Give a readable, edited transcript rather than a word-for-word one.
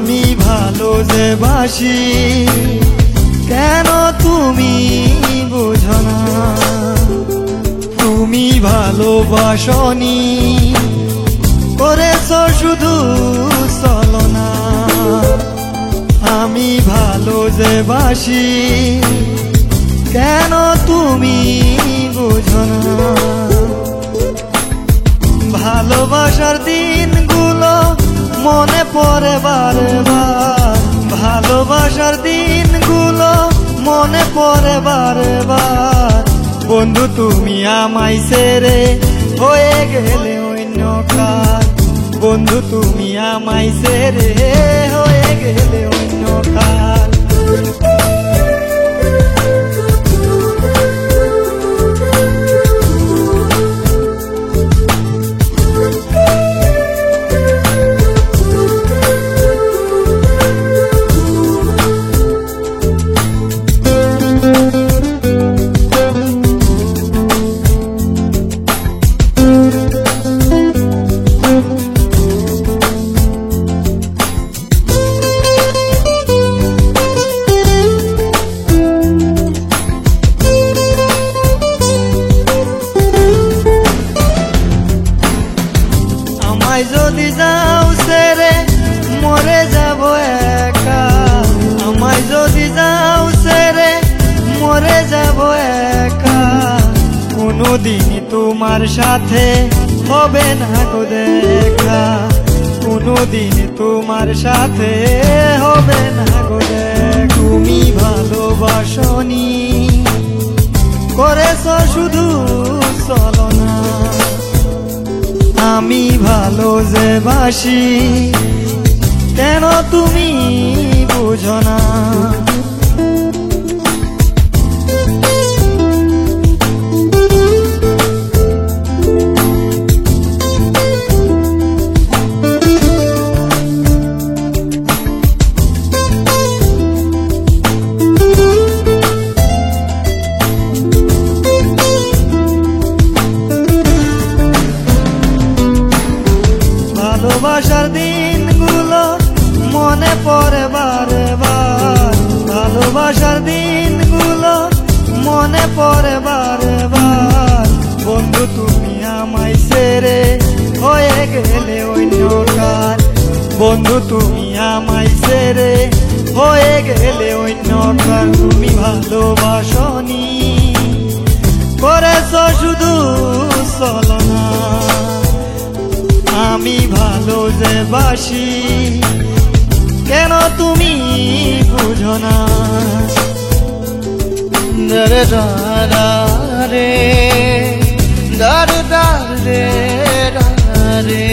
আমি ভালো যে বাসি কেন তুমি বুঝো না, তুমি ভালোবাসনি করেছ শুধু ছলনা। আমি ভালো যে বাসি কেন তুমি বুঝো না, ভালোবাসার দিনগুলো মনে পড়ে বারে বার, ভালোবাসার দিনগুলো মনে পড়ে বারে বার। বন্ধু তুমি আমায় ছেড়ে হয়ে গেলে অন্য কার, বন্ধু তুমি আমায় ছেড়ে হয়ে গেলে অন্য কার। যদি যাও ছেড়ে মরে যাব একা, আমায় যদি যাও ছেড়ে মরে যাব একা। কোনোদিন তোমার সাথে হবে না গো দেখা, কোনোদিন তোমার সাথে হবে না গো দেখা। তুমি ভালোবাসনি করেছ শুধু ছলনা, আমি ভালো যে বাসি কেন তুমি বুঝো না। ভালোবাসার দিনগুলো মনে পড়ে বারে বার, ভালোবাসার দিনগুলো মনে পড়ে বারে বার। বন্ধু তুমি আমায় ছেড়ে হয়ে গেলে অন্য কার, বন্ধু তুমি আমায় ছেড়ে হয়ে গেলে অন্য কার। তুমি ভালোবাসনি করেছ শুধু ছলনা, আমি ভালো যে বাসি কেন তুমি বুঝো না। রে রে রে রে রে